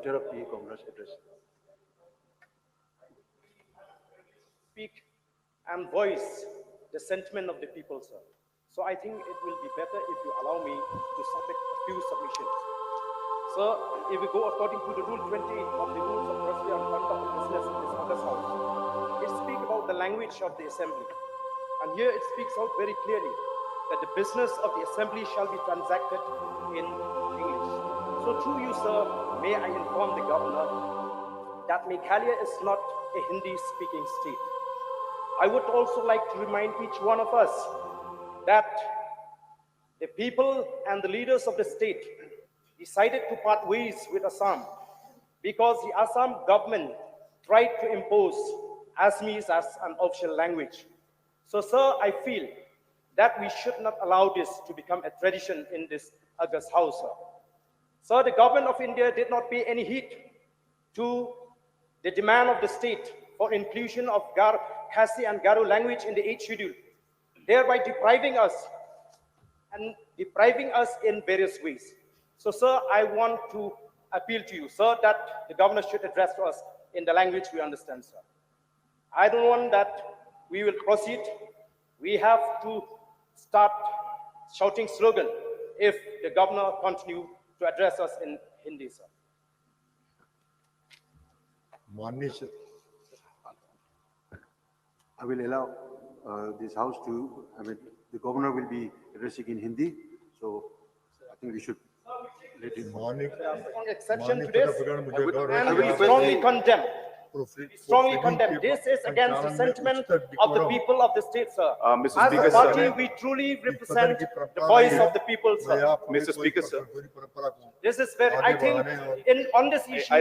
interrupt the governor's address. Speak and voice the sentiment of the people, sir. So I think it will be better if you allow me to submit a few submissions. Sir, if we go according to the Rule 20 of the Rules of Procedure and Conduct of Business in this August House, it speaks about the language of the Assembly. And here it speaks out very clearly that the business of the Assembly shall be transacted in English. So through you, sir, may I inform the Governor that Meghalaya is not a Hindi-speaking state. I would also like to remind each one of us that the people and the leaders of the state decided to part ways with Assam because the Assam government tried to impose Assamese as an official language. So, sir, I feel that we should not allow this to become a tradition in this August House, sir. Sir, the government of India did not pay any heed to the demand of the state for inclusion of Khasi and Garo language in the 8th schedule, thereby depriving us in various ways. So, sir, I want to appeal to you, sir, that the governor should address to us in the language we understand, sir. I don't want that we will proceed. We have to start shouting slogan if the governor continue to address us in Hindi, sir. Manish. I will allow this house to, the governor will be addressing in Hindi, so I think we should let him. Morning. On exception to this, and we strongly condemn. We strongly condemn. This is against the sentiment of the people of the state, sir. Mr. As Speaker, a party, sir. we truly represent the voice of the people, sir. Mr. Speaker, sir. This is very, I think, on this issue, I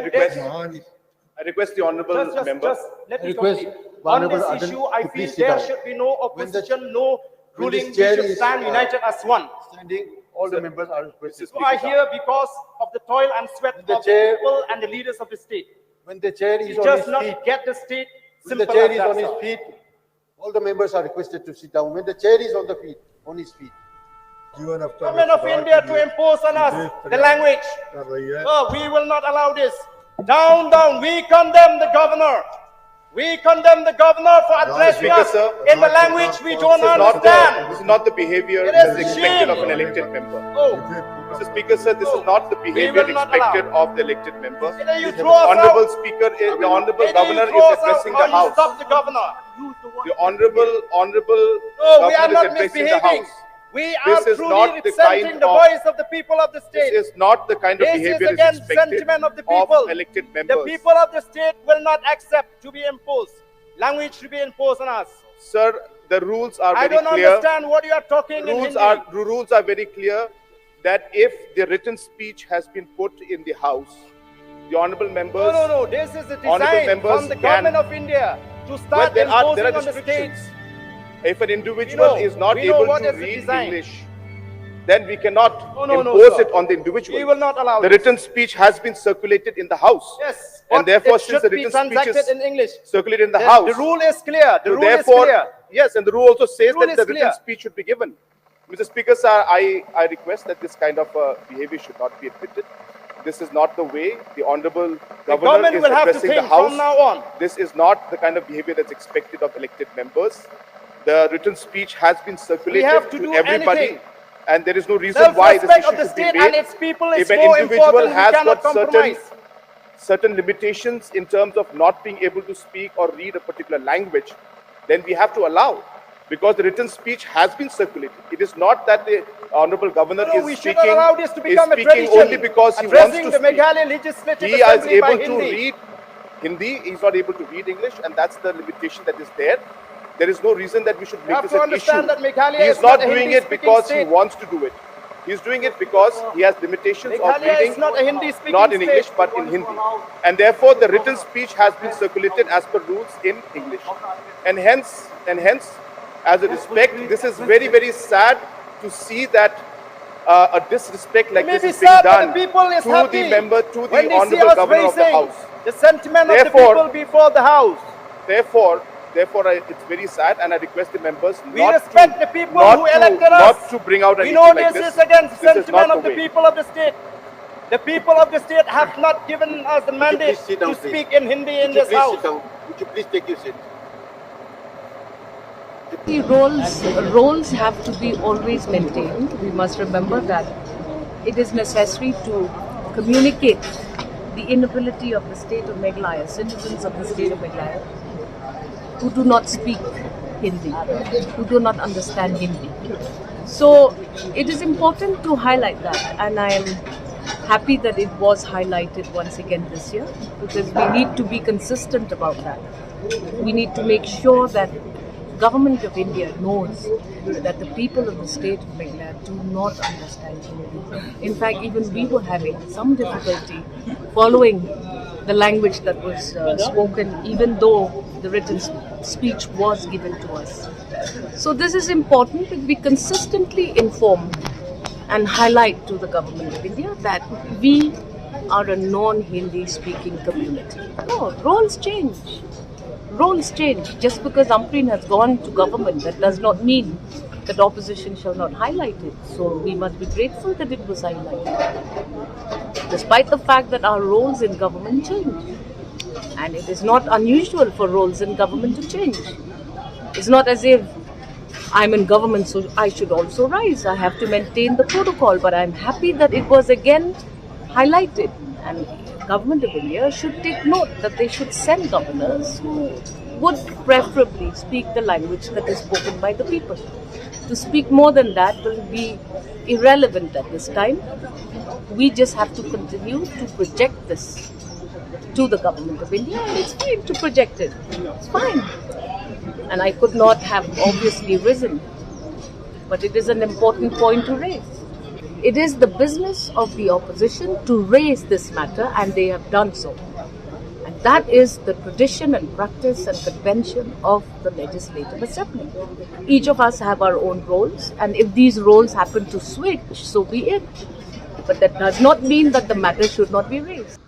request the honourable member. just let me Request complete. On Honourable this Arden issue, I to feel please sit there down. should be no opposition, no when ruling. this We chair should is, stand united as one. Standing, all the members are requested. So I hear because of the toil and sweat of the the chair- people and the leaders of the state. When the chair is You on just his not feet, get the state when the simple chair as is that, on his sir. feet, all the members are requested to sit down. When the chair is on the feet, on his feet. Government of India to impose on us the language. Oh, we will not allow this. Down, down. We condemn the governor. We condemn the governor for addressing Speaker, us sir. in the language we don't This understand. is not the behavior It that is is expected of shame. an elected member. Oh, Mr. Speaker, sir, this is not the behavior will not expected of the elected member. either you The throw us honourable out, speaker, the honourable either you governor throw is us out addressing or the you house. stop the governor. The honourable No, we are governor is not addressing the misbehaving. house. We are This is truly not the representing kind the of- voice of the people of the This state. is not the kind of This is behavior is against expected sentiment of the of people. elected The members. people of the state will not accept to be imposed. Language to be imposed on us. Sir, the rules are I very don't clear. understand what you are talking in Hindi. Rules are very clear that if the written speech has been put in the house, the honourable members. No. This is a Honourable design members from the can- government of India to Well, start there are imposing on the restrictions. states. If an individual is not we know able what to is the read design. English, then we cannot No, impose sir. it on the individual. We will not allow The this. written speech has been circulated in the house. Yes, And but therefore, it since should the be written speech transacted is in English. circulated in the house. The rule is clear. The So rule is therefore, clear. yes, and the rule also says Rule that is the clear. written speech should be given. Mr. Speaker, sir, I request that this kind of behavior should not be admitted. This is not the way the honourable governor government is will have to addressing the think house. from now on. This is not the kind of behavior that's expected of elected members. The written speech has been circulated have to do everybody, anything. and there is no reason why this Self-respect issue of the should be state made. and its people is If an more individual important. We has cannot got compromise. certain limitations in terms of not being able to speak or read a particular language, then we have to allow, because the written speech has been circulated. It is not that the honourable governor No, is we should speaking, not allow this to become a is speaking tradition. only because he wants Addressing to the speak. Meghalaya Legislative He is Assembly by able to Hindi. read Hindi, he is not able to read English, and that's the limitation that is there. There is no reason that we should make have this to an understand issue. that Meghalaya He is is not not a doing it Hindi-speaking because he state. wants to do it. He is doing it because he has limitations of Meghalaya reading, is not a Hindi-speaking not in state. English, but in Hindi. And therefore, the written speech has been circulated as per rules in English. And hence, as a respect, this is very, very sad to see that a disrespect like It may this be is being sad, but done the people is to happy the member, to when the they see honourable us governor of the raising house. the sentiment of the Therefore- people before the house. Therefore, it's very sad, and I request the members We not respect to, the people not who to, elected not us. to bring out an We issue know like this this. is against the This is sentiment not of the the way. people of the state. The people of the state have not given us the Would you mandate please sit down, to please? speak in Hindi in Would you this please house. sit down? Would you please take your seat? The roles have to be always maintained. We must remember that it is necessary to communicate the inability of the state of Meghalaya, citizens of the state of Meghalaya, who do not speak Hindi, who do not understand Hindi. So it is important to highlight that, and I am happy that it was highlighted once again this year, because we need to be consistent about that. We need to make sure that Government of India knows that the people of the state of Meghalaya do not understand Hindi. In fact, even we were having some difficulty following the language that was spoken, even though the written speech was given to us. So this is important that we consistently inform and highlight to the Government of India that we are a non-Hindi speaking community. No, roles change. Roles change. Just because Ampreen has gone to government, that does not mean that opposition shall not highlight it. So we must be grateful that it was highlighted, despite the fact that our roles in government change. And it is not unusual for roles in government to change. It's not as if I'm in government, so I should also rise. I have to maintain the protocol, but I'm happy that it was again highlighted. And Government of India should take note that they should send governors who would preferably speak the language that is spoken by the people. To speak more than that will be irrelevant at this time. We just have to continue to project this to the Government of India, and it's fine to project it. It's fine. And I could not have obviously risen, but it is an important point to raise. It is the business of the opposition to raise this matter, and they have done so. And that is the tradition and practice and convention of the Legislative Assembly. Each of us have our own roles, and if these roles happen to switch, so be it. But that does not mean that the matter should not be raised.